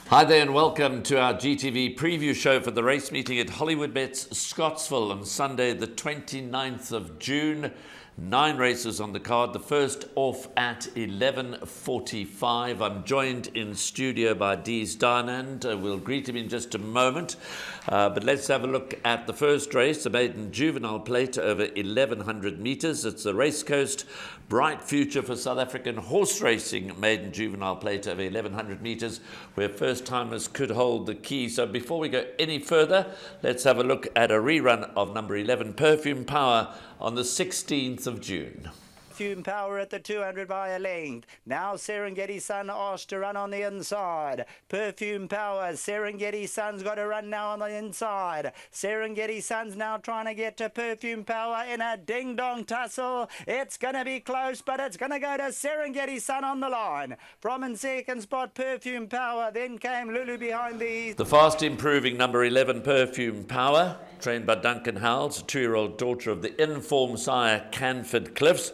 Hi there and welcome to our GTV preview show for the race meeting at Hollywoodbets Scottsville on Sunday the 29th of June. 9 races on the card, the first off at 11:45. I'm joined in studio by Dees Darnand. We'll greet him in just a moment. But let's have a look at the first race, the maiden juvenile plate over 1100 metres. It's the Race Coast Bright Future for South African horse racing maiden juvenile plate over 1100 metres, where first timers could hold the key. So before we go any further, let's have a look at a rerun of number 11, Perfume Power, on the 16th of June. Perfume Power at the 200 by a length. Now Serengeti Sun asked to run on the inside. Perfume Power, Serengeti Sun's got to run now on the inside. Serengeti Sun's now trying to get to Perfume Power in a ding-dong tussle. It's going to be close, but it's going to go to Serengeti Sun on the line. From in second spot, Perfume Power. Then came Lulu behind these. The fast improving number 11, Perfume Power, trained by Duncan Howells, a 2-year-old daughter of the informed sire Canford Cliffs.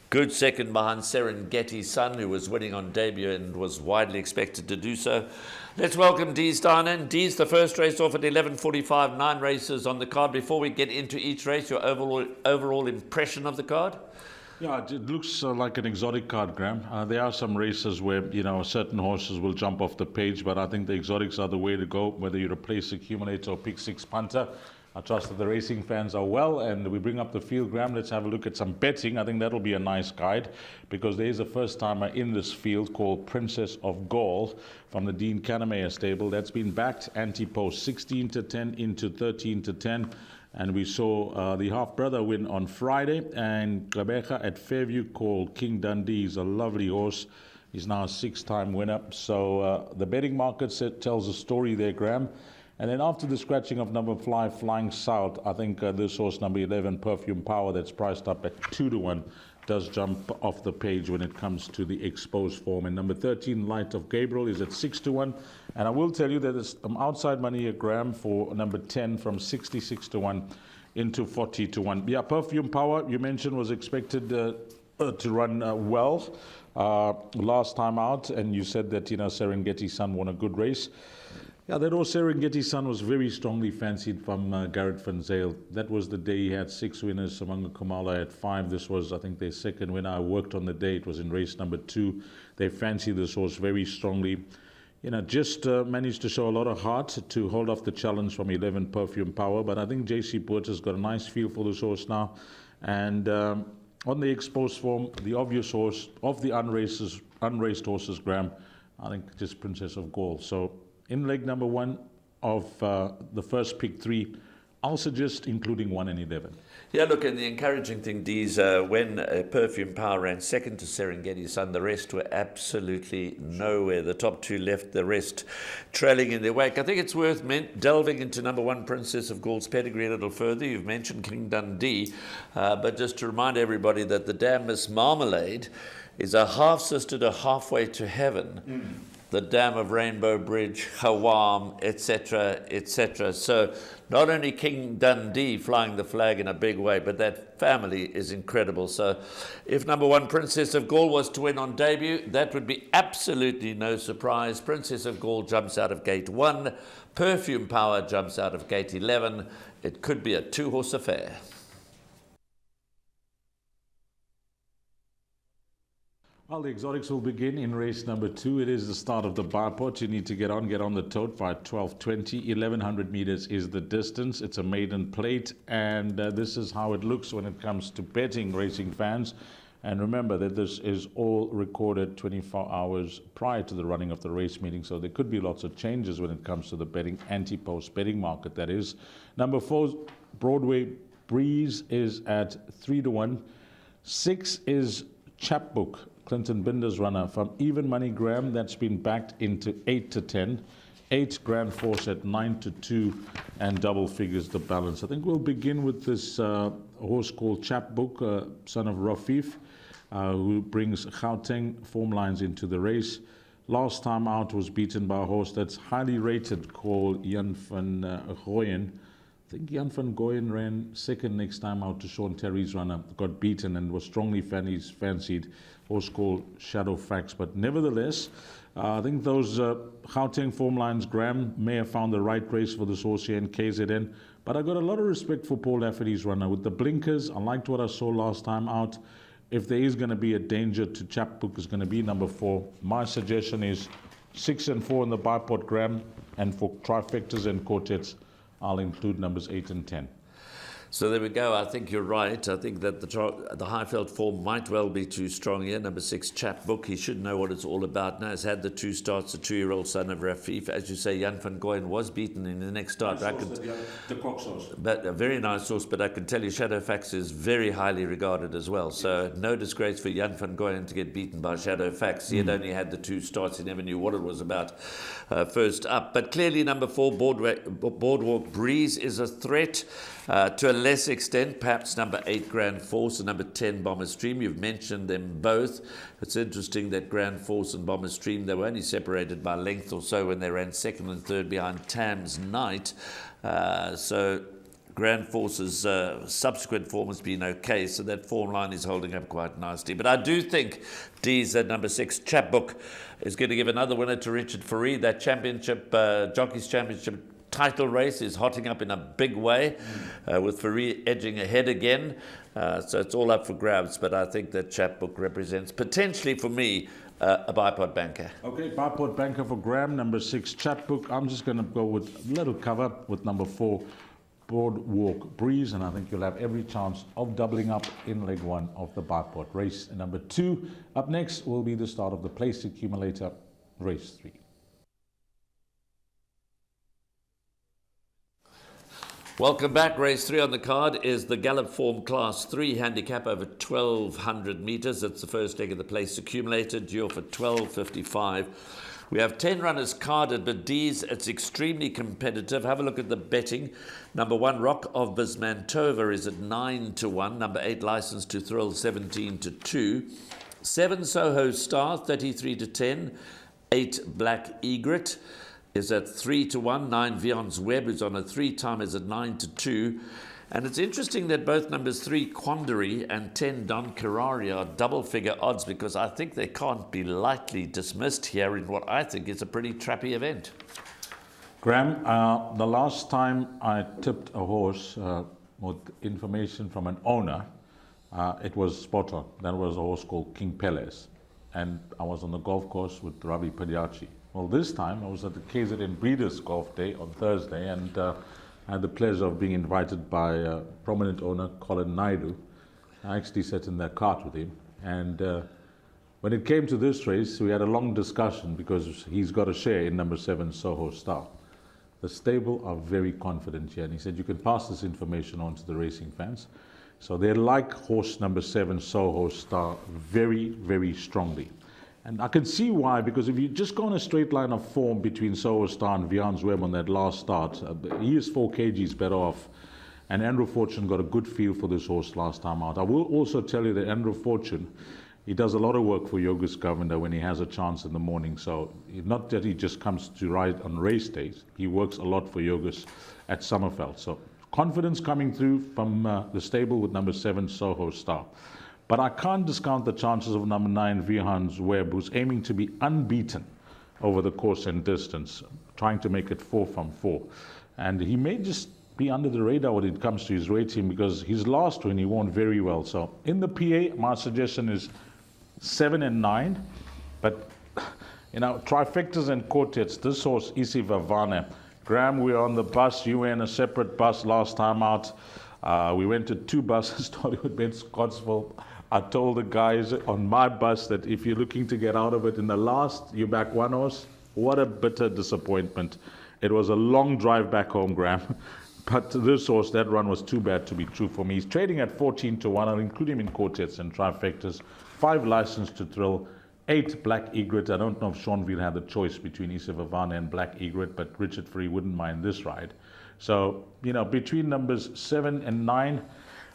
Good second behind Serengeti Sun, who was winning on debut and was widely expected to do so. Let's welcome Dees Darnand. Dees, the first race off at 11:45, 9 races on the card. Before we get into each race, your overall impression of the card? Yeah, it looks like an exotic card, Graham. There are some races where, certain horses will jump off the page, but I think the exotics are the way to go, whether you replace Accumulator or pick 6 Punter. I trust that the racing fans are well, and we bring up the field, Graham. Let's have a look at some betting. I think that'll be a nice guide, because there is a first-timer in this field called Princess of Gaul from the Dean Cannemeyer stable. That's been backed anti-post 16-10 into 13-10. And we saw the half-brother win on Friday, and Rebecca at Fairview called King Dundee. He's a lovely horse. He's now a 6-time winner. So the betting market tells a story there, Graham. And then after the scratching of number 5, Flying South, I think this horse, number 11, Perfume Power, that's priced up at 2-1, does jump off the page when it comes to the exposed form. And number 13, Light of Gabriel, is at 6-1. And I will tell you that there's some outside money here, Graham, for number 10 from 66-1 into 40-1. Yeah, Perfume Power, you mentioned, was expected to run well last time out. And you said that, Serengeti Sun won a good race. Yeah, that horse Serengeti Sun was very strongly fancied from Garrett van Zyl. That was the day he had 6 winners. Samanga Kumala had 5. This was, I think, their second winner. I worked on the day. It was in race number 2. They fancied this horse very strongly. Just managed to show a lot of heart to hold off the challenge from 11, Perfume Power. But I think J.C. Porter's got a nice feel for this horse now. And on the exposed form, the obvious horse of the unraced horses, Graham, I think just Princess of Gaul. So in leg number 1 of the first pick 3, I'll suggest including 1 and 11. Yeah, look, and the encouraging thing, Dees, when Perfume Power ran second to Serengeti Sun, the rest were absolutely nowhere. The top 2 left, the rest trailing in their wake. I think it's worth delving into number 1, Princess of Gaul's pedigree a little further. You've mentioned King Dundee, but just to remind everybody that the Dam Miss Marmalade is a half-sister to Halfway to Heaven. The Dam of Rainbow Bridge, Hawam, etc., etc. So not only King Dundee flying the flag in a big way, but that family is incredible. So if number 1, Princess of Gaul, was to win on debut, that would be absolutely no surprise. Princess of Gaul jumps out of gate 1. Perfume Power jumps out of gate 11. It could be a 2-horse affair. Well, the exotics will begin in race number 2. It is the start of the bipod. You need to get on the tote by 12:20. 1100 meters is the distance. It's a maiden plate, and this is how it looks when it comes to betting, racing fans. And remember that this is all recorded 24 hours prior to the running of the race meeting, so there could be lots of changes when it comes to the betting, anti-post betting market, that is. Number 4, Broadway Breeze, is at 3-1. 6 is Chapbook, Clinton Binder's runner from Even Money, Graham. That's been backed into 8-10. 8 Grand Force at 9-2, and double figures the balance. I think we'll begin with this horse called Chapbook, son of Rafif, who brings Gauteng form lines into the race. Last time out was beaten by a horse that's highly rated called Jan van Gooyen. think Jan van Gooyen ran second next time out to Sean Terry's runner, got beaten and was strongly fancied, horse called Shadow Facts. But nevertheless, I think those Gauteng form lines, Graham may have found the right race for this horse here in KZN. But I got a lot of respect for Paul Lafferty's runner. With the blinkers, I liked what I saw last time out. If there is going to be a danger to Chapbook, is going to be number 4. My suggestion is 6 and 4 in the bipod, Graham. And for trifectas and quartets, I'll include numbers 8 and 10. So there we go. I think you're right. I think that the Highveld form might well be too strong here. Number 6, Chapbook. He should know what it's all about now. He's had the 2 starts, the 2-year-old son of Rafif. As you say, Jan van Gooyen was beaten in the next start. The Cox horse. But a very nice horse, but I can tell you Shadow Fax is very highly regarded as well. So no disgrace for Jan van Gooyen to get beaten by Shadow Fax. He had only had the 2 starts. He never knew what it was about first up. But clearly number 4, Boardwalk Breeze, is a threat. To a less extent, perhaps number 8, Grand Force, and number 10, Bomber Stream. You've mentioned them both. It's interesting that Grand Force and Bomber Stream, they were only separated by length or so when they ran second and third behind Tam's Knight. So Grand Force's subsequent form has been okay, so that form line is holding up quite nicely. But I do think D's at number 6, Chapbook, is going to give another winner to Richard Farid. That championship, Jockeys Championship title race is hotting up in a big way, with Farid edging ahead again. So it's all up for grabs, but I think that Chapbook represents potentially for me a bipod banker. Okay, bipod banker for Graham, number 6, Chapbook. I'm just going to go with a little cover with number 4, Boardwalk Breeze, and I think you'll have every chance of doubling up in leg 1 of the bipod race. And number 2, up next will be the start of the place accumulator, race 3. Welcome back. Race 3 on the card is the Gallop Form Class 3 handicap over 1,200 metres. It's the first leg of the place accumulator, due for 12.55. We have 10 runners carded, but D's, it's extremely competitive. Have a look at the betting. Number 1, Rock of Bismantova, is at 9 to 1. Number 8, License to Thrill, 17 to 2. 7, Soho Star, 33 to 10. 8, Black Egret is at 3 to 1. 9, Vion's Web, who's on a 3-time, is at 9 to 2. And it's interesting that both numbers 3, Quandary, and 10, Don Carrari, are double-figure odds, because I think they can't be lightly dismissed here in what I think is a pretty trappy event. Graham, the last time I tipped a horse with information from an owner, it was spot on. That was a horse called King Peles. And I was on the golf course with Ravi Padiachi. Well, this time I was at the KZN Breeders' Golf Day on Thursday, and I had the pleasure of being invited by prominent owner Colin Naidu. I actually sat in that cart with him, and when it came to this race, we had a long discussion because he's got a share in number 7, Soho Star. The stable are very confident here, and he said you can pass this information on to the racing fans. So they like horse number 7, Soho Star, very, very strongly. And I can see why, because if you just go on a straight line of form between Soho Star and Vion's Web on that last start, he is 4 kgs better off. And Andrew Fortune got a good feel for this horse last time out. I will also tell you that Andrew Fortune, he does a lot of work for Yogus Governor when he has a chance in the morning. So not that he just comes to ride on race days, he works a lot for Yogus at Summerfeld. So confidence coming through from the stable with number 7, Soho Star. But I can't discount the chances of number 9, Vion's Web, who's aiming to be unbeaten over the course and distance, trying to make it 4 from 4. And he may just be under the radar when it comes to his rating, because his last win he won very well. So in the PA, my suggestion is 7 and 9. But, you know, trifectas and quartets, this horse, Isi Vavane. Graham, we were on the bus. You were in a separate bus last time out. We went to 2 buses, Hollywoodbets Scottsville. I told the guys on my bus that if you're looking to get out of it in the last, you back 1 horse. What a bitter disappointment. It was a long drive back home, Graham. But this horse, that run was too bad to be true for me. He's trading at 14 to 1. I'll include him in quartets and trifectas. 5, License to Thrill. 8, Black Egret. I don't know if Seanville had the choice between Issa Vavana and Black Egret, but Richard Free wouldn't mind this ride. So, you know, between numbers 7 and 9,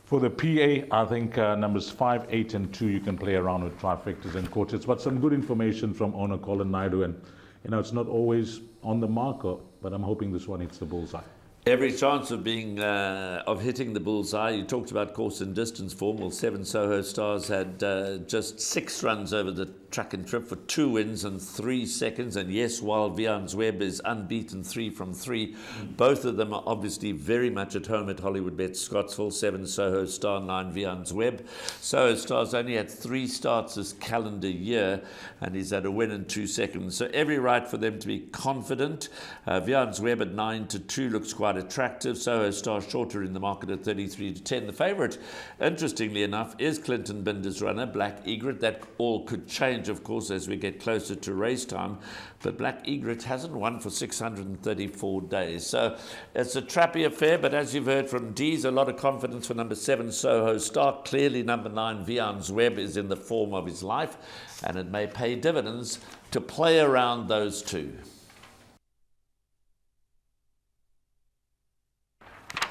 for the PA, I think numbers 5, 8, and 2, you can play around with trifectas and quartets. But some good information from owner Colin Naidu. And, you know, it's not always on the marker, but I'm hoping this one hits the bullseye. Every chance of being of hitting the bullseye. You talked about course and distance form. Well, 7 Soho Stars had just 6 runs over the track and trip for 2 wins and 3 seconds. And yes, while Vian's Webb is unbeaten 3 from 3, both of them are obviously very much at home at Hollywoodbets Scottsville. 7 Soho Star, 9 Vian's Webb. Soho Star's only had 3 starts this calendar year, and he's had a win in 2 seconds. So every right for them to be confident. Vian's Webb at 9-2 looks quite attractive. Soho Star shorter in the market at 33-10. The favourite, interestingly enough, is Clinton Binder's runner, Black Egret. That all could change, of course, as we get closer to race time. But Black Egret hasn't won for 634 days. So it's a trappy affair, but as you've heard from Dees, a lot of confidence for number 7 Soho Star. Clearly number 9 Vian's Webb is in the form of his life, and it may pay dividends to play around those two.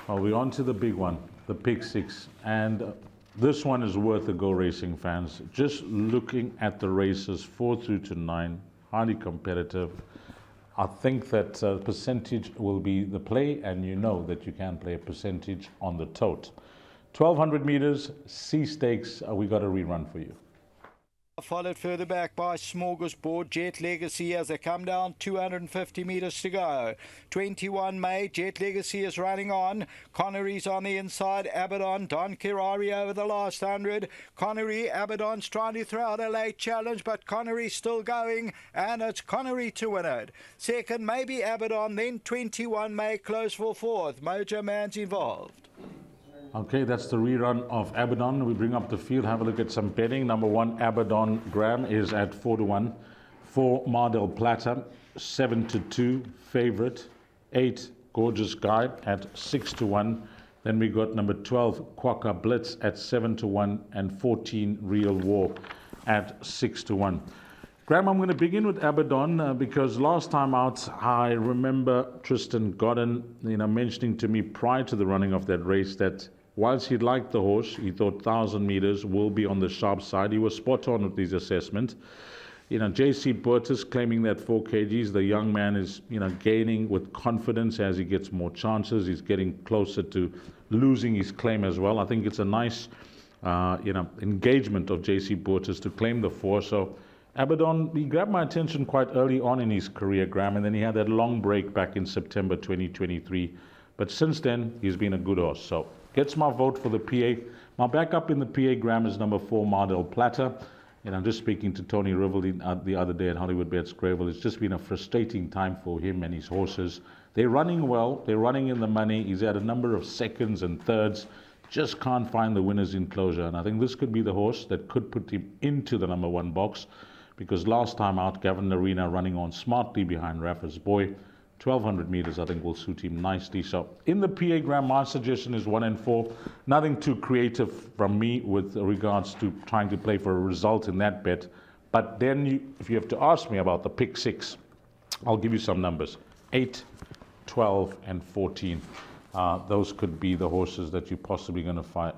Well, we're on to the big one, the Pick 6. And this one is worth a go, racing fans. Just looking at the races 4 through to 9, highly competitive. I think that percentage will be the play, and you know that you can play a percentage on the tote. 1,200 meters, C stakes, we got a rerun for you. Followed further back by Smorgasbord, Jet Legacy as they come down, 250 metres to go. 21 May, Jet Legacy is running on. Connery's on the inside, Abaddon, Don Kirari over the last 100. Connery, Abaddon's trying to throw out a late challenge, but Connery's still going, and it's Connery to win it. Second, maybe Abaddon, then 21 May, close for fourth. Mojo Man's involved. Okay, that's the rerun of Abaddon. We bring up the field, have a look at some betting. Number 1, Abaddon Graham is at 4-1. 4, Mardel Plata, 7-2, favorite. 8, Gorgeous Guy at 6-1. Then we got number 12, Quokka Blitz at 7-1, and 14, Real War at 6-1. Graham, I'm going to begin with Abaddon because last time out, I remember Tristan Godden, mentioning to me prior to the running of that race that whilst he liked the horse, he thought 1,000 meters will be on the sharp side. He was spot on with his assessment. J.C. Burtis claiming that 4 kgs, the young man is, gaining with confidence as he gets more chances. He's getting closer to losing his claim as well. I think it's a nice, engagement of J.C. Burtis to claim the 4. So Abaddon, he grabbed my attention quite early on in his career, Graham, and then he had that long break back in September 2023. But since then, he's been a good horse. So gets my vote for the PA. My backup in the PA, Graham, is number 4, Mardel Plata. And I'm just speaking to Tony Rivell the other day at Hollywoodbets Greyville. It's just been a frustrating time for him and his horses. They're running well. They're running in the money. He's had a number of seconds and thirds. Just can't find the winner's enclosure. And I think this could be the horse that could put him into the number 1 box. Because last time out, Gavin Arena running on smartly behind Rafa's Boy. 1,200 meters, I think, will suit him nicely. So in the PA, Graham, my suggestion is 1 and 4. Nothing too creative from me with regards to trying to play for a result in that bet. But then if you have to ask me about the Pick 6, I'll give you some numbers. 8, 12, and 14. Those could be the horses that you're possibly going to find.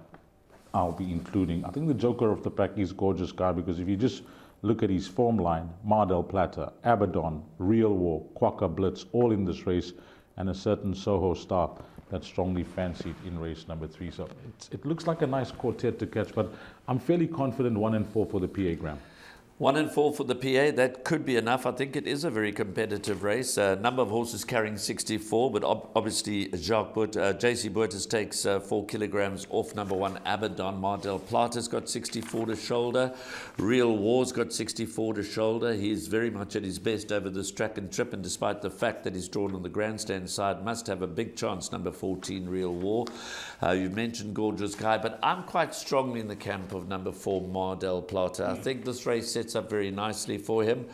I'll be including. I think the joker of the pack is Gorgeous Guy, because if you just look at his form line, Mardel Plata, Abaddon, Real War, Quokka Blitz, all in this race, and a certain Soho Star that's strongly fancied in race number 3. So it looks like a nice quartet to catch, but I'm fairly confident 1 and 4 for the PA, Graham. 1 and 4 for the PA, that could be enough. I think it is a very competitive race. Number of horses carrying 64, but obviously Jacques J.C. Burtis takes 4 kilograms off number 1 Abaddon. Mardel Plata's got 64 to shoulder. Real War's got 64 to shoulder. He's very much at his best over this track and trip, and despite the fact that he's drawn on the grandstand side, must have a big chance, number 14 Real War. You've mentioned Gorgeous Guy, but I'm quite strongly in the camp of number 4 Mardel Plata. I think this race sets up very nicely for him.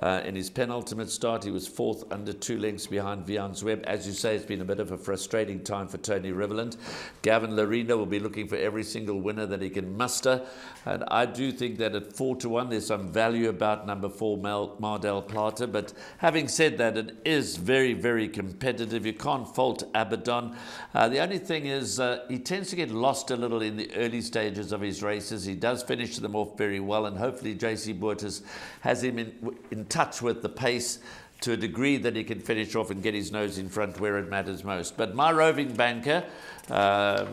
In his penultimate start, he was 4th under 2 lengths behind Vian's Webb. As you say, it's been a bit of a frustrating time for Tony Riverland. Gavin Larena will be looking for every single winner that he can muster. And I do think that at 4-1, there's some value about number 4 Mardel Plata. But having said that, it is very, very competitive. You can't fault Abaddon. The only thing is he tends to get lost a little in the early stages of his races. He does finish them off very well, and hopefully J.C. Burtis has him in touch with the pace. to a degree that he can finish off and get his nose in front where it matters most. But my roving banker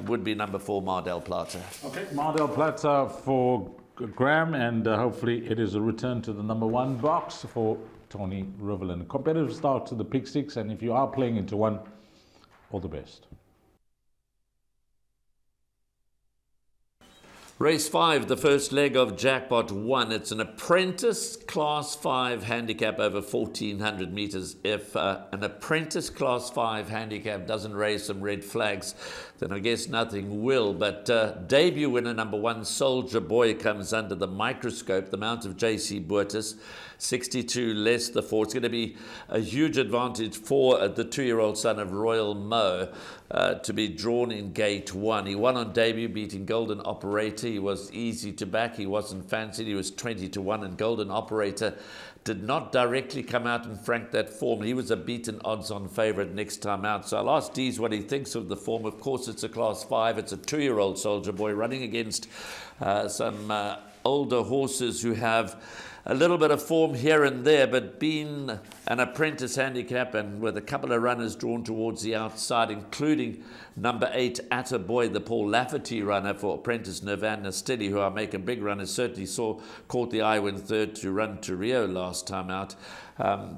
would be number 4, Mar del Plata. Okay, Mar del Plata for Graham, and hopefully it is a return to the number 1 box for Tony Riverland. Competitive start to the pick 6, and if you are playing into one, all the best. Race 5, the first leg of Jackpot 1. It's an apprentice Class 5 handicap over 1,400 meters. If an apprentice Class 5 handicap doesn't raise some red flags, then I guess nothing will. But debut winner number 1, Soldier Boy, comes under the microscope. The mount of J.C. Boertes, 62 less the 4. It's going to be a huge advantage for the 2-year-old son of Royal Mo to be drawn in gate 1. He won on debut, beating Golden Operator. He was easy to back. He wasn't fancied. He was 20-1, and Golden Operator did not directly come out and frank that form. He was a beaten odds-on favourite next time out. So I'll ask Dees what he thinks of the form. Of course, it's a Class 5. It's a 2-year-old Soldier Boy running against some older horses who have a little bit of form here and there, but being an apprentice handicap and with a couple of runners drawn towards the outside, including number 8, Attaboy, the Paul Lafferty runner for apprentice Nirvana Steady, who I make a big run, certainly caught the eye when third to run to Rio last time out.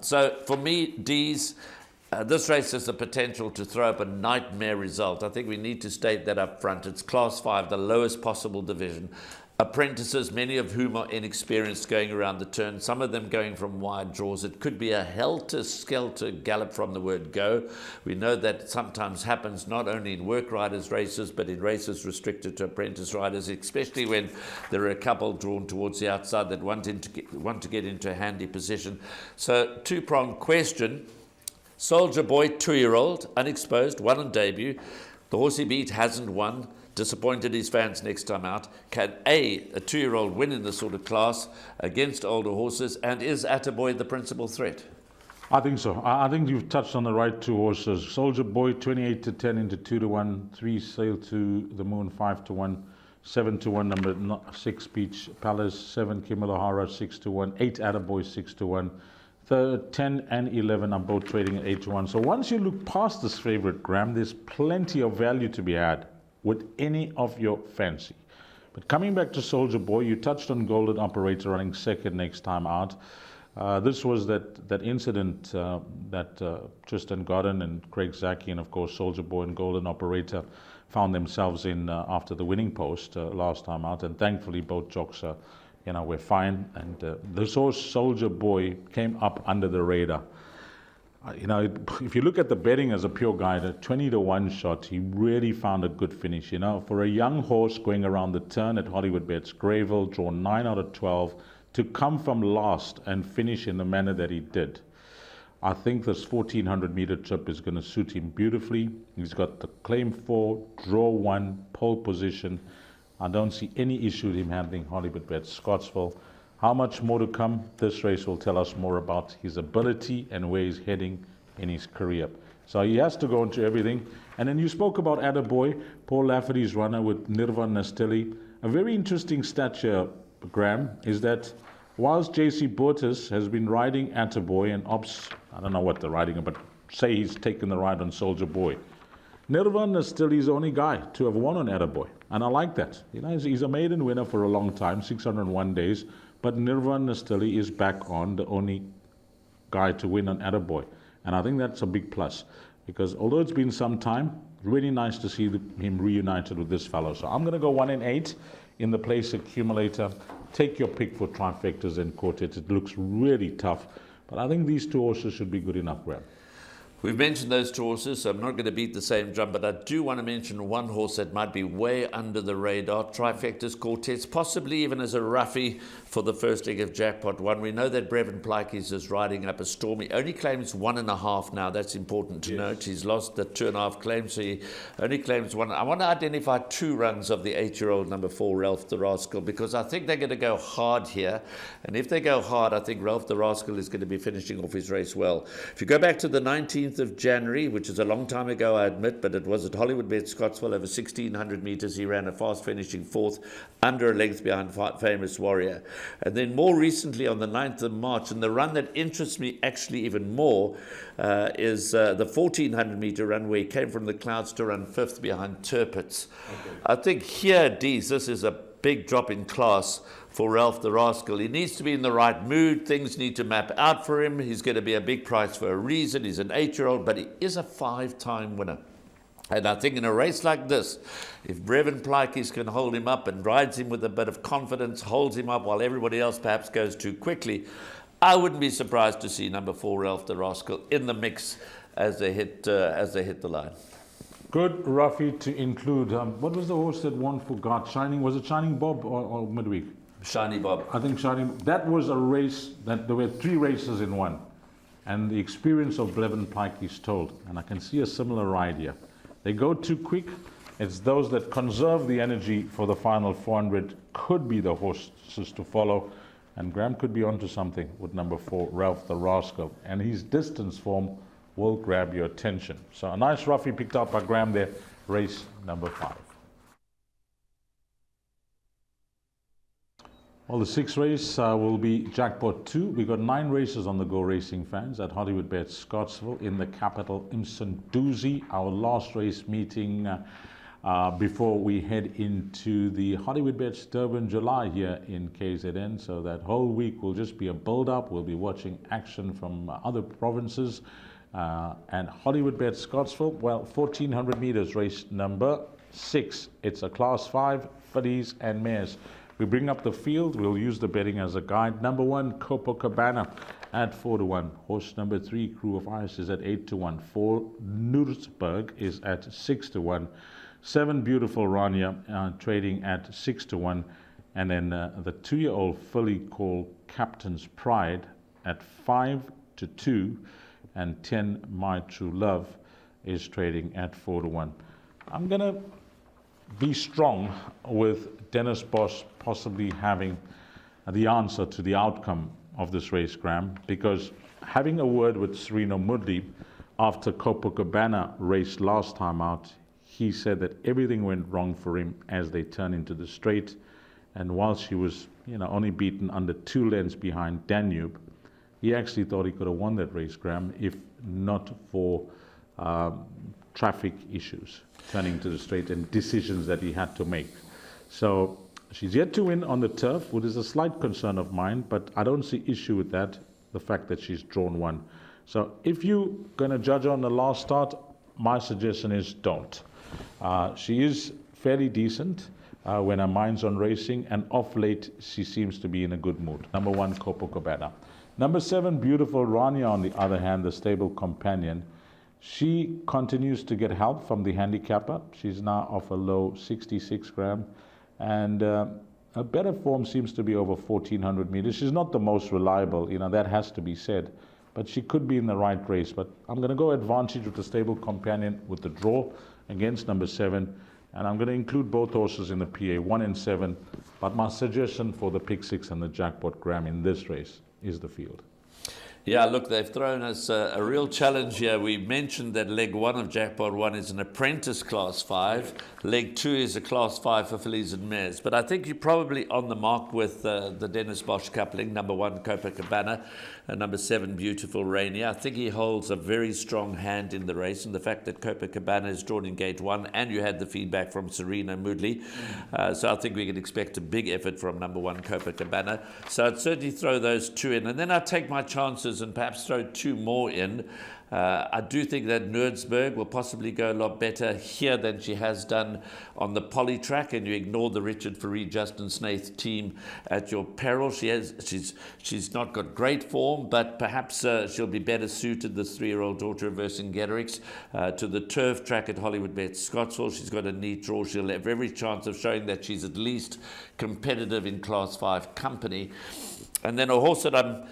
So for me, D's, this race has the potential to throw up a nightmare result. I think we need to state that up front. It's Class 5, the lowest possible division. Apprentices, many of whom are inexperienced going around the turn, some of them going from wide draws. It could be a helter-skelter gallop from the word go. We know that sometimes happens not only in work riders races, but in races restricted to apprentice riders, especially when there are a couple drawn towards the outside that want to get into a handy position. So, two-pronged question. Soldier Boy, 2-year-old, unexposed, won on debut. The horse he beat hasn't won. Disappointed his fans next time out. Can a 2-year-old win in this sort of class against older horses, and is Attaboy the principal threat? I think so. I think you've touched on the right 2 horses. Soldier Boy, 28-10 into 2-1, 3 Sail to the Moon, 5-1, 7-1 number 6 Beach Palace, 7 Kimilahara, 6-1, 8 Attaboy, 6-1. 10 and 11 are both trading at 8-1. So once you look past this favorite, Graham, there's plenty of value to be had with any of your fancy. But coming back to Soldier Boy, you touched on Golden Operator running second next time out. This was that incident that Tristan Godden and Craig Zaki and of course Soldier Boy and Golden Operator found themselves in after the winning post last time out, and thankfully both jocks were fine. And this horse Soldier Boy came up under the radar. If you look at the betting as a pure guide, a 20-1 shot, he really found a good finish. For a young horse going around the turn at Hollywoodbets Greyville, drawn 9 out of 12, to come from last and finish in the manner that he did, I think this 1,400-meter trip is going to suit him beautifully. He's got the claim 4, draw 1, pole position. I don't see any issue with him handling Hollywoodbets Scottsville. How much more to come? This race will tell us more about his ability and where he's heading in his career. So he has to go into everything. And then you spoke about Attaboy, Paul Lafferty's runner with Nirvan Nastelli. A very interesting stature, Graham, is that whilst J.C. Boertes has been riding Attaboy and I don't know what they're riding, but say he's taken the ride on Soldier Boy. Nirvan Nastelli is the only guy to have won on Attaboy. And I like that. He's a maiden winner for a long time, 601 days. But Nirvan Nastelli is back on, the only guy to win on Attaboy. And I think that's a big plus, because although it's been some time, really nice to see him reunited with this fellow. So I'm going to go 1 and 8 in the place accumulator. Take your pick for trifectas and quartets. It looks really tough, but I think these 2 horses should be good enough, Graham. We've mentioned those 2 horses, so I'm not going to beat the same drum, but I do want to mention one horse that might be way under the radar, trifectas, quartets, possibly even as a roughie for the first leg of Jackpot 1. We know that Brevin Pleikes is riding up a storm. He only claims 1.5 now. That's important to note. He's lost the 2.5 claims, so he only claims 1. I want to identify 2 runs of the 8-year-old number 4, Ralph the Rascal, because I think they're going to go hard here. And if they go hard, I think Ralph the Rascal is going to be finishing off his race well. If you go back to the 19th 18th of January, which is a long time ago, I admit, but it was at Hollywoodbets Scottsville over 1,600 meters. He ran a fast finishing fourth, under a length behind Famous Warrior. And then more recently on the 9th of March, and the run that interests me actually even more is the 1,400 meter run where he came from the clouds to run fifth behind Turpitz. Okay. I think here, Dees, this is a big drop in class for Ralph the Rascal. He needs to be in the right mood. Things need to map out for him. He's going to be a big price for a reason. He's an 8-year-old, but he is a 5-time winner. And I think in a race like this, if Brevin Plykes can hold him up and rides him with a bit of confidence, holds him up while everybody else perhaps goes too quickly, I wouldn't be surprised to see number 4, Ralph the Rascal, in the mix as they hit the line. Good, Ruffy, to include. What was the horse that won for God? Shining, was it Shining Bob or Midweek? Shiny Bob. I think Shining. That was a race that there were 3 races in one, and the experience of Brevin Plykes told. And I can see a similar ride here. They go too quick. It's those that conserve the energy for the final 400 could be the horses to follow. And Graham could be onto something with number 4, Ralph the Rascal. And his distance form will grab your attention. So a nice roughie picked up by Graham there, race number 5. Well, the 6th race will be Jackpot 2. We've got 9 races on the go, racing fans, at Hollywoodbets Scottsville in the capital, Msunduzi. Our last race meeting before we head into the Hollywoodbets Durban July here in KZN. So that whole week will just be a build-up. We'll be watching action from other provinces. And Hollywoodbets Scottsville, well, 1,400 meters, race number 6. It's a Class 5, fillies and mares. We bring up the field. We'll use the betting as a guide. Number 1, Copacabana at 4-1. Horse number 3, Crew of Ice, is at 8-1. 4, Nuremberg is at 6-1. 7, Beautiful Rania trading at 6-1. And then the 2-year-old filly called Captain's Pride at 5-2. And 10, My True Love, is trading at 4-1. I'm going to be strong with Dennis Bosch possibly having the answer to the outcome of this race, Graham, because having a word with Serena Moodley after Copacabana race last time out, he said that everything went wrong for him as they turned into the straight. And while she was, only beaten under 2 lengths behind Danube, he actually thought he could have won that race, Graham, if not for traffic issues turning to the straight and decisions that he had to make. So she's yet to win on the turf, which is a slight concern of mine, but I don't see issue with that, the fact that she's drawn 1. So if you're going to judge on the last start, my suggestion is don't. She is fairly decent when her mind's on racing, and off late she seems to be in a good mood. Number 1, Copacabana. Number 7, Beautiful Rania, on the other hand, the stable companion. She continues to get help from the handicapper. She's now off a low 66 gram. And her better form seems to be over 1,400 meters. She's not the most reliable, that has to be said. But she could be in the right race. But I'm going to go advantage with the stable companion with the draw against number 7. And I'm going to include both horses in the PA, 1 and 7. But my suggestion for the pick 6 and the jackpot, Graham, in this race is the field. Yeah, look, they've thrown us a real challenge here. We mentioned that leg 1 of Jackpot 1 is an apprentice Class 5. Leg 2 is a Class 5 for fillies and mares. But I think you're probably on the mark with the Dennis Bosch coupling, number 1, Copacabana, and number 7, Beautiful Rainier. I think he holds a very strong hand in the race, and the fact that Copacabana is drawn in gate 1, and you had the feedback from Serena Moodley. So I think we can expect a big effort from number 1, Copacabana. So I'd certainly throw those 2 in, and then I'd take my chances and perhaps throw 2 more in. I do think that Nuremberg will possibly go a lot better here than she has done on the poly track, and you ignore the Richard Fareed, Justin Snaith team at your peril. She's not got great form, but perhaps she'll be better suited, this 3-year-old daughter of Vercingetorix, to the turf track at Hollywoodbets Scottsville. She's got a neat draw. She'll have every chance of showing that she's at least competitive in Class 5 company. And then a horse that I'm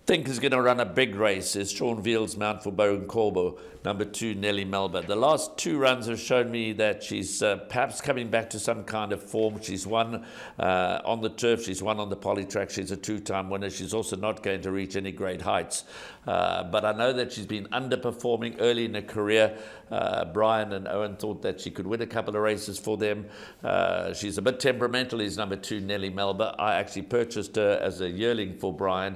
think is going to run a big race is Sean Veal's Mount for Baron Corbo, number 2, Nelly Melba. The last 2 runs have shown me that she's perhaps coming back to some kind of form. She's won on the turf, she's won on the poly track, she's a 2-time winner. She's also not going to reach any great heights. But I know that she's been underperforming early in her career. Brian and Owen thought that she could win a couple of races for them. She's a bit temperamental, is number 2, Nelly Melba. I actually purchased her as a yearling for Brian.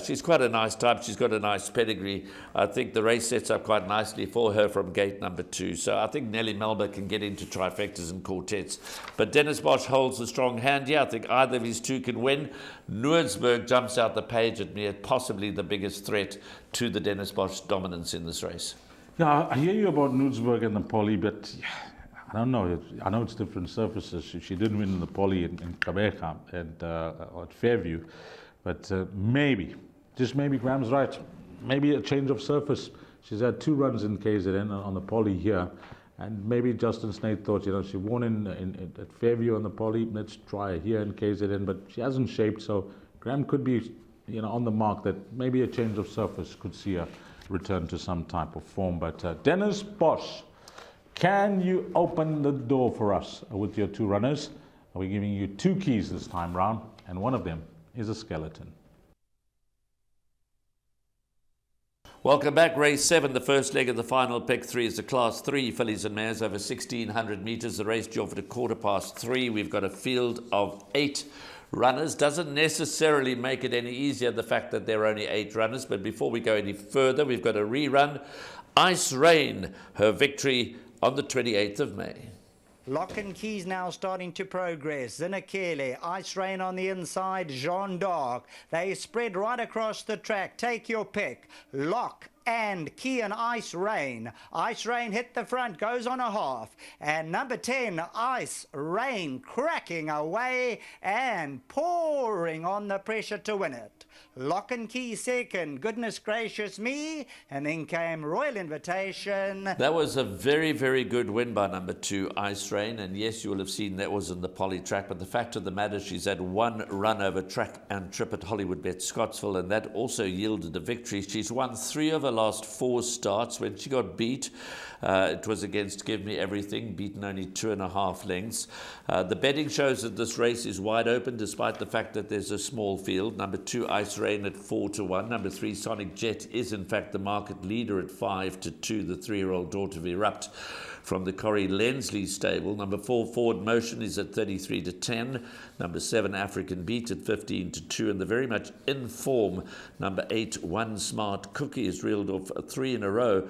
She's quite a nice type. She's got a nice pedigree. I think the race sets up quite nicely for her from gate number 2. So I think Nelly Melba can get into trifectas and quartets. But Dennis Bosch holds a strong hand here. I think either of his 2 can win. Noordsburg jumps out the page at me as possibly the biggest threat to the Dennis Bosch dominance in this race. Yeah, I hear you about Noordsburg and the poly, but I don't know. I know it's different surfaces. She didn't win in the poly in Gqeberha and at Fairview, but maybe, just maybe Graham's right. Maybe a change of surface. She's had 2 runs in KZN on the poly here, and maybe Justin Snake thought, she won at Fairview on the poly. Let's try her here in KZN, but she hasn't shaped. So Graham could be, on the mark that maybe a change of surface could see her return to some type of form. But Dennis Bosch, can you open the door for us with your 2 runners? We're giving you 2 keys this time round, and one of them is a skeleton. Welcome back. Race 7, the first leg of the final pick 3 is the Class 3 fillies and mares over 1,600 metres. The race due off at 3:15. We've got a field of 8 runners. Doesn't necessarily make it any easier, the fact that there are only 8 runners. But before we go any further, we've got a rerun. Ice Rain, her victory on the 28th of May. Lock and Keys now starting to progress. Zinakele, Ice Rain on the inside, Jean d'Arc. They spread right across the track. Take your pick. Lock and Key and Ice Rain. Ice Rain hit the front, goes on a half. And number 10, Ice Rain, cracking away and pouring on the pressure to win it. Lock and Key second, goodness gracious me. And then came Royal Invitation. That was a very, very good win by number 2, Ice Rain. And yes, you will have seen that was in the poly track. But the fact of the matter, she's had 1 run over track and trip at Hollywoodbets Scottsville. And that also yielded a victory. She's won 3 of her last 4 starts. When she got beat, it was against Give Me Everything, beaten only 2.5 lengths. The betting shows that this race is wide open, despite the fact that there's a small field. Number 2, Ice Rain at 4-1. Number 3, Sonic Jet is in fact the market leader at 5-2. The 3-year-old daughter of Erupt from the Corrie Lensley stable. Number 4, Forward Motion is at 33-10. Number 7, African Beat at 15-2. And the very much in form number 8, One Smart Cookie, has reeled off 3 in a row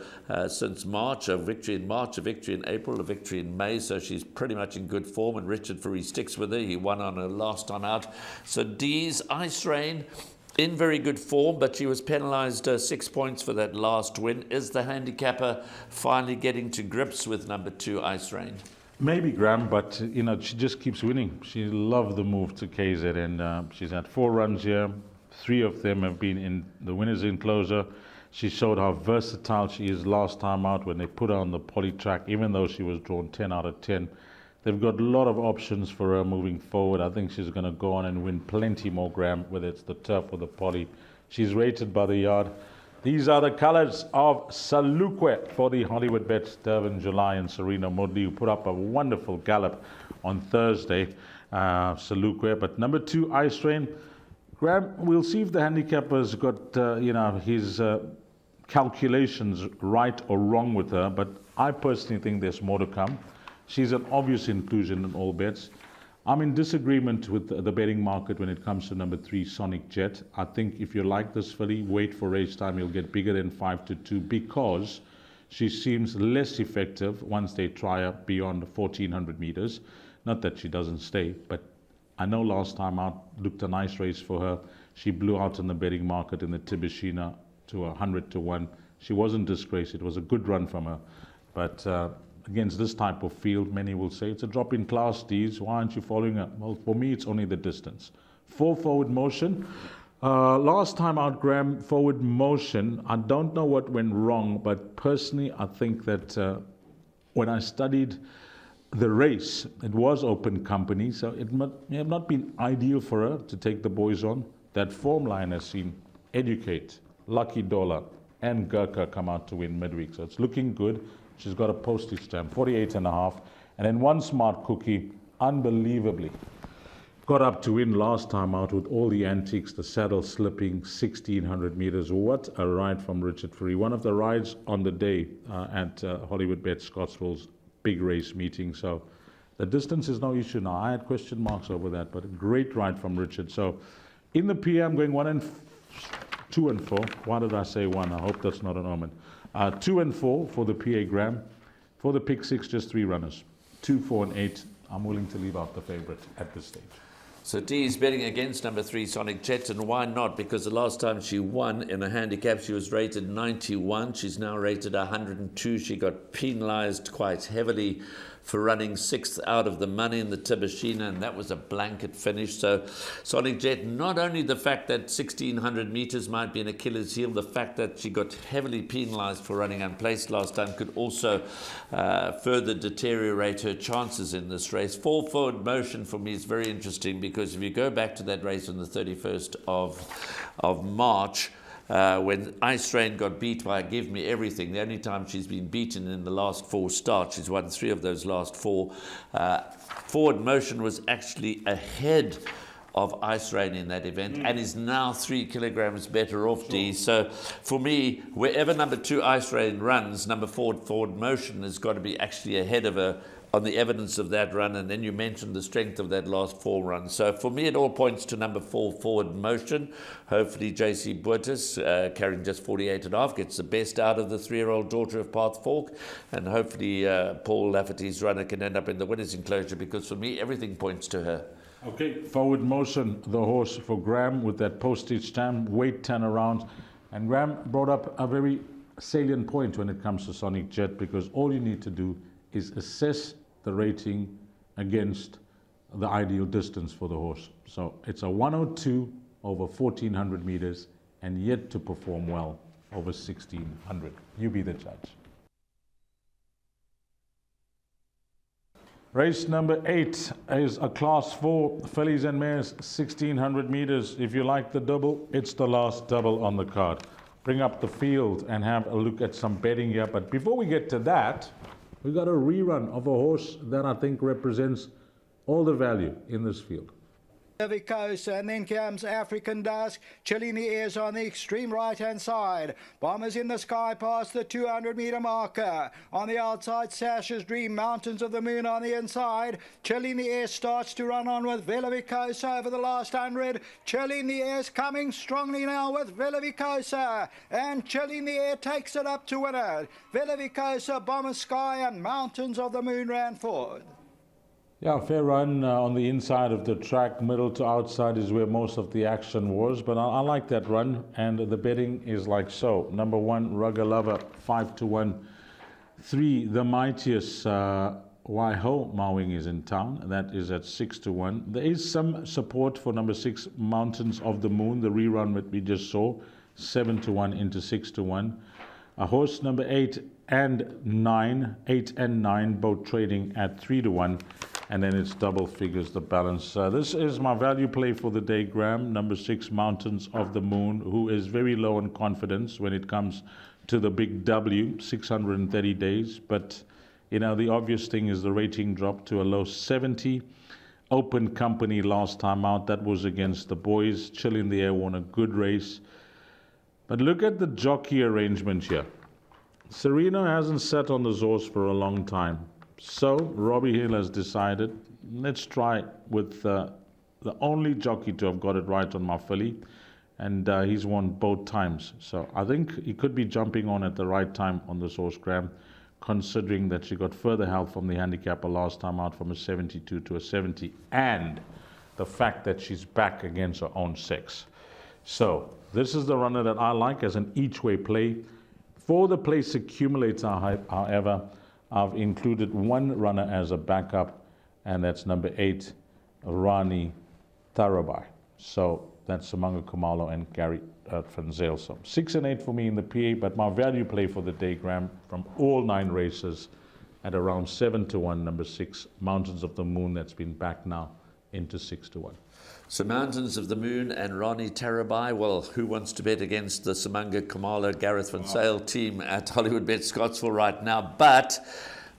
since March. A victory in March, a victory in April, a victory in May. So she's pretty much in good form. And Richard Furry sticks with her. He won on her last time out. So D's Ice Rain in very good form, but she was penalised 6 points for that last win. Is the handicapper finally getting to grips with number 2, Ice Rain? Maybe, Graham, but she just keeps winning. She loved the move to KZ, and she's had 4 runs here. 3 of them have been in the winner's enclosure. She showed how versatile she is last time out when they put her on the poly track, even though she was drawn 10 out of 10. They've got a lot of options for her moving forward. I think she's going to go on and win plenty more, Graham, whether it's the turf or the poly. She's rated by the yard. These are the colours of Salukwe for the Hollywoodbets Durban, July, and Serena Modley, who put up a wonderful gallop on Thursday, Salukwe. But number 2, Ice Rain. Graham, we'll see if the handicapper's got his calculations right or wrong with her, but I personally think there's more to come. She's an obvious inclusion in all bets. I'm in disagreement with the betting market when it comes to number 3, Sonic Jet. I think if you like this filly, wait for race time. You'll get bigger than 5-2 because she seems less effective once they try her beyond 1,400 meters. Not that she doesn't stay, but I know last time out looked a nice race for her. She blew out in the betting market in the Tibishina to 100-1. She wasn't disgraced. It was a good run from her. But against this type of field, many will say it's a drop in class, D's. Why aren't you following up? Well, for me, it's only the distance. 4 Forward Motion. Last time out, Graham, Forward Motion, I don't know what went wrong, but personally, I think that when I studied the race, it was open company, so it may have not been ideal for her to take the boys on. That form line has seen Educate, Lucky Dollar, and Gurkha come out to win midweek. So it's looking good. She's got a postage stamp, 48.5. And then One Smart Cookie, unbelievably, got up to win last time out with all the antiques, the saddle slipping 1,600 meters. What a ride from Richard Free. One of the rides on the day at Hollywoodbets Scottsville's big race meeting. So the distance is no issue now. I had question marks over that, but a great ride from Richard. So in the PA, I'm going 2 and 4. Why did I say 1? I hope that's not an omen. 2 and 4 for the PA Gram. For the pick 6, just 3 runners. 2, 4, and 8. I'm willing to leave out the favorite at this stage. So Dee is betting against number 3, Sonic Jet, and why not? Because the last time she won in a handicap, she was rated 91. She's now rated 102. She got penalised quite heavily for running 6th out of the money in the Tibashina, and that was a blanket finish. So Sonic Jet, not only the fact that 1,600 meters might be an Achilles heel, the fact that she got heavily penalized for running unplaced last time could also further deteriorate her chances in this race. Fall Forward Motion for me is very interesting, because if you go back to that race on the 31st of March, when Ice Rain got beat by Give Me Everything, the only time she's been beaten in the last 4 starts, she's won 3 of those last 4. Forward Motion was actually ahead of Ice Rain in that event and is now 3 kilograms better off, D. So for me, wherever number 2 Ice Rain runs, number 4 Forward Motion has got to be actually ahead of her on the evidence of that run, and then you mentioned the strength of that last 4 runs. So for me, it all points to number 4 Forward Motion. Hopefully JC Buertes, carrying just 48.5, gets the best out of the 3-year-old daughter of Path Falk, and hopefully Paul Lafferty's runner can end up in the winner's enclosure, because for me, everything points to her. Okay, Forward Motion, the horse for Graham with that postage stamp, weight turnaround. And Graham brought up a very salient point when it comes to Sonic Jet, because all you need to do is assess the rating against the ideal distance for the horse. So it's a 102 over 1,400 meters and yet to perform well over 1,600. You be the judge. Race number 8 is a class 4 fillies and mares, 1,600 meters. If you like the double, it's the last double on the card. Bring up the field and have a look at some betting here. But before we get to that, we got a rerun of a horse that I think represents all the value in this field. Vicosa, and then comes African Dusk, chilling the airs on the extreme right-hand side. Bombers in the sky past the 200-meter marker. On the outside, Sasha's Dream, Mountains of the Moon on the inside. Chilling the air starts to run on with Villa Vicosa over the last 100. Chilling the air's coming strongly now with Villa Vicosa, and Chilling the Air takes it up to win it. Villa Vicosa, Bomber Sky, and Mountains of the Moon ran forward. Yeah, fair run on the inside of the track. Middle to outside is where most of the action was, but I like that run, and the betting is like so. Number 1, Rugger Lover, 5-1. 3, The Mightiest, Waiho Mawing is in town. That is at 6-1. There is some support for number 6, Mountains of the Moon, the rerun that we just saw, 7-1 into 6-1. A horse number 8 and 9, 8 and 9, both trading at 3-1. And then it's double figures, the balance. This is my value play for the day, Graham. Number 6, Mountains of the Moon, who is very low in confidence when it comes to the big W, 630 days. But, you know, the obvious thing is the rating dropped to a low 70. Open company last time out. That was against the boys. Chill in the Air won a good race. But look at the jockey arrangement here. Serena hasn't sat on the Zorse for a long time. So Robbie Hill has decided, let's try with the only jockey to have got it right on my filly, and he's won both times. So I think he could be jumping on at the right time on the Source Graham, considering that she got further help from the handicapper last time out from a 72 to a 70, and the fact that she's back against her own sex. So this is the runner that I like as an each-way play. For the place accumulator, however, I've included one runner as a backup, and that's number 8, Rani Tarabai. So that's Samanga Kumalo and Gary van Zyl. So 6 and 8 for me in the PA, but my value play for the day, Graham, from all 9 races at around 7-1, number 6, Mountains of the Moon, that's been back now into 6-1. So Mountains of the Moon and Ronnie Tarabai. Well, who wants to bet against the Simunga Kamala Gareth Van Sale team at Hollywoodbets Scottsville right now? But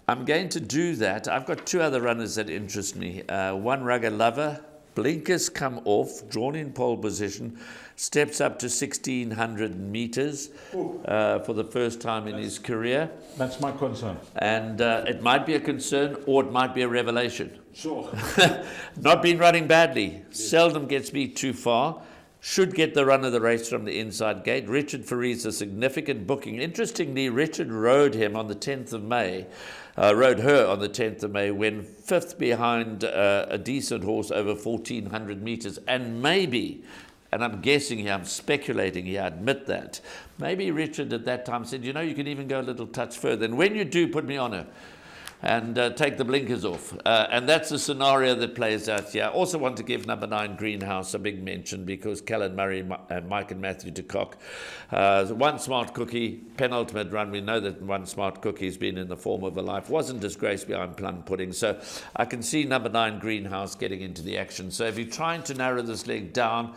I'm going to do that. I've got two other runners that interest me. One Rugger Lover, blinkers come off, drawn in pole position, steps up to 1,600 meters for the first time in his career. That's my concern. And it might be a concern or it might be a revelation. Sure. Not been running badly. Seldom gets beat too far. Should get the run of the race from the inside gate. Richard Fareed's a significant booking. Interestingly, Richard rode him on the 10th of May. Rode her on the 10th of May when fifth behind a decent horse over 1,400 meters. And maybe, and I'm guessing here, I'm speculating here, I admit that, maybe Richard at that time said, you know, you can even go a little touch further. And when you do, put me on her and take the blinkers off. And that's the scenario that plays out here. I also want to give number 9 Greenhouse a big mention because Callan Murray and Mike and Matthew de Kock. One Smart Cookie, penultimate run. We know that One Smart Cookie has been in the form of a life. Wasn't disgraced behind Plum Pudding. So I can see number 9 Greenhouse getting into the action. So if you're trying to narrow this leg down,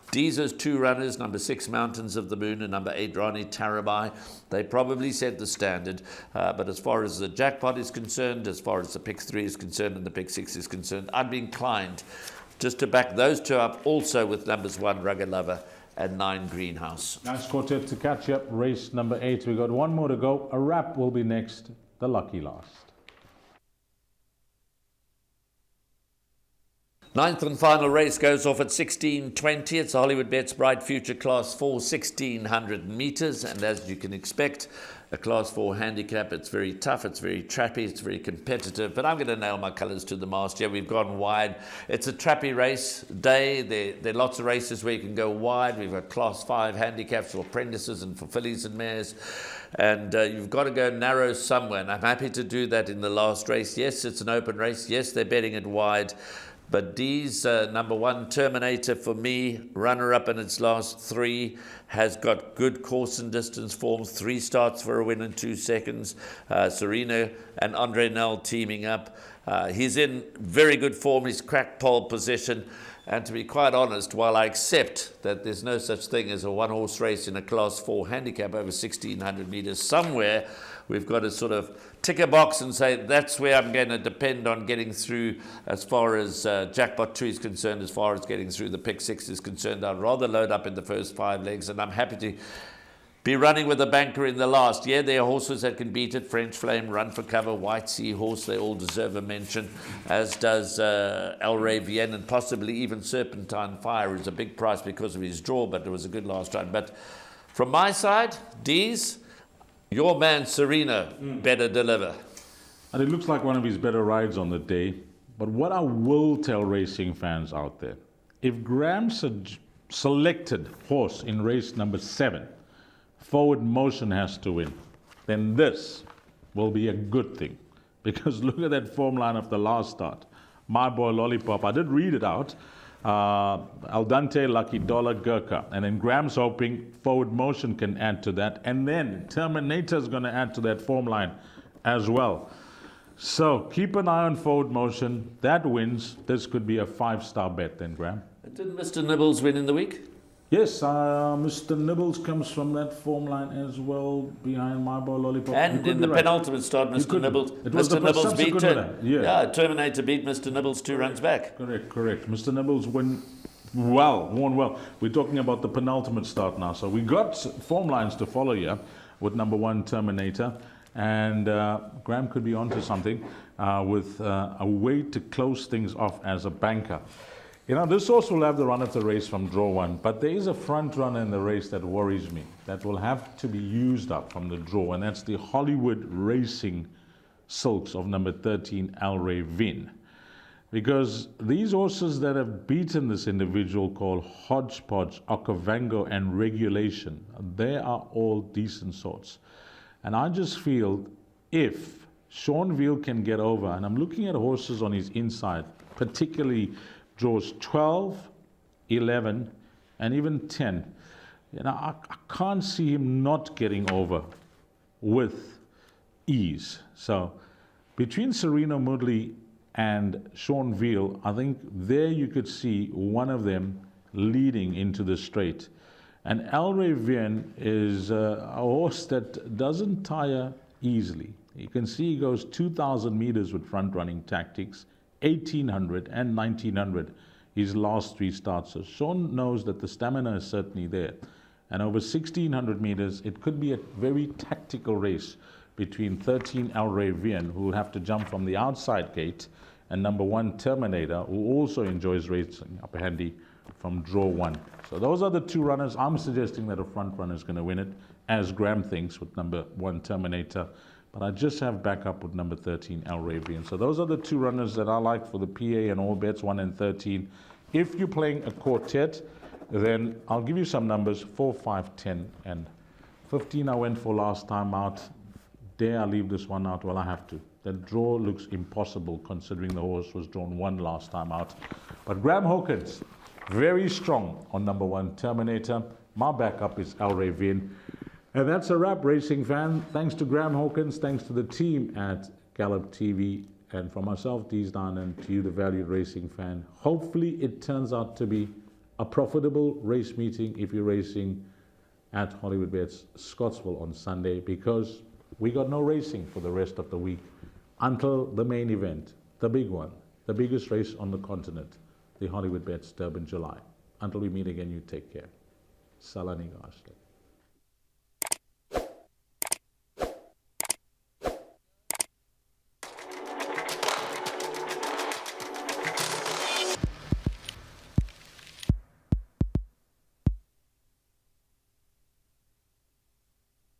Deezer's two runners, number 6 Mountains of the Moon and number 8 Ronnie Tarabai, they probably set the standard. But as far as the jackpot is concerned, as far as the pick 3 is concerned and the pick 6 is concerned, I'd be inclined just to back those two up also with numbers 1 Rugger Lover and 9 Greenhouse. Nice quartet to catch up. Race number 8. We got one more to go. A wrap will be next. The lucky last. Ninth and final race goes off at 16:20. It's a Hollywoodbets Bright Future Class 4, 1,600 meters. And as you can expect, a Class 4 handicap, it's very tough, it's very trappy, it's very competitive. But I'm going to nail my colours to the mast here. We've gone wide. It's a trappy race day. There are lots of races where you can go wide. We've got Class 5 handicaps for apprentices and for fillies and mares. And you've got to go narrow somewhere. And I'm happy to do that in the last race. Yes, it's an open race. Yes, they're betting it wide. But D's number 1 Terminator for me, runner-up in its last 3, has got good course and distance form. 3 starts for a win in 2 seconds. Serena and Andre Nel teaming up. He's in very good form. He's cracked pole position. And to be quite honest, while I accept that there's no such thing as a one-horse race in a Class 4 handicap over 1,600 meters, somewhere we've got to sort of tick a box and say that's where I'm going to depend on getting through as far as Jackpot 2 is concerned, as far as getting through the Pick 6 is concerned. I'd rather load up in the first 5 legs, and I'm happy to be running with a banker in the last. Yeah, there are horses that can beat it. French Flame, Run for Cover, White Sea Horse, they all deserve a mention, as does El Rey Vienne, and possibly even Serpentine Fire is a big price because of his draw, but it was a good last run. But from my side, D's, your man Serena better deliver. And it looks like one of his better rides on the day. But what I will tell racing fans out there, if Graham's selected horse in race number 7, Forward Motion has to win, then this will be a good thing. Because look at that form line of the last start. My Boy Lollipop, I did read it out. Al Dante, Lucky Dollar, Gurkha. And then Graham's hoping Forward Motion can add to that. And then Terminator's going to add to that form line as well. So keep an eye on Forward Motion. That wins. This could be a 5-star bet then, Graham. Didn't Mr. Nibbles win in the week? Yes, Mr. Nibbles comes from that form line as well, behind My Boy Lollipop. And in the penultimate start, Mr. Nibbles, Mr. Nibbles beat Terminator beat Mr. Nibbles 2 runs back. Correct. Mr. Nibbles won well. We're talking about the penultimate start now. So we got form lines to follow here with number 1 Terminator. And Graham could be onto something with a way to close things off as a banker. You know, this horse will have the run of the race from draw 1, but there is a front runner in the race that worries me, that will have to be used up from the draw, and that's the Hollywood Racing Silks of number 13, El Rey Vin. Because these horses that have beaten this individual called Hodgepodge, Okavango, and Regulation, they are all decent sorts. And I just feel if Sean Veal can get over, and I'm looking at horses on his inside, particularly draws 12, 11, and even 10. You know, I can't see him not getting over with ease. So between Serena Moodley and Sean Veal, I think there you could see one of them leading into the straight. And El Rey Vian is a horse that doesn't tire easily. You can see he goes 2,000 meters with front-running tactics, 1,800 and 1,900 his last 3 starts. So Sean knows that the stamina is certainly there. And over 1,600 meters, it could be a very tactical race between 13 El Rey Vian, who will have to jump from the outside gate, and number 1 Terminator, who also enjoys racing up handy from draw 1. So those are the 2 runners. I'm suggesting that a front runner is going to win it, as Graham thinks with number 1 Terminator. But I just have backup with number 13 El Rey Vian. So those are the 2 runners that I like for the PA and all bets, 1 and 13. If you're playing a quartet, then I'll give you some numbers, 4, 5, 10, and 15 I went for last time out. Dare I leave this one out? Well, I have to. The draw looks impossible considering the horse was drawn 1 last time out. But Graham Hawkins, very strong on number 1 Terminator. My backup is El Rey Vian. And that's a wrap, racing fan. Thanks to Graham Hawkins, thanks to the team at Gallop TV, and from myself, Dees Down, and to you, the valued racing fan. Hopefully it turns out to be a profitable race meeting if you're racing at Hollywoodbets Scottsville on Sunday, because we got no racing for the rest of the week until the main event, the big one, the biggest race on the continent, the Hollywoodbets Durban July. Until we meet again, you take care. Salani Gashlik.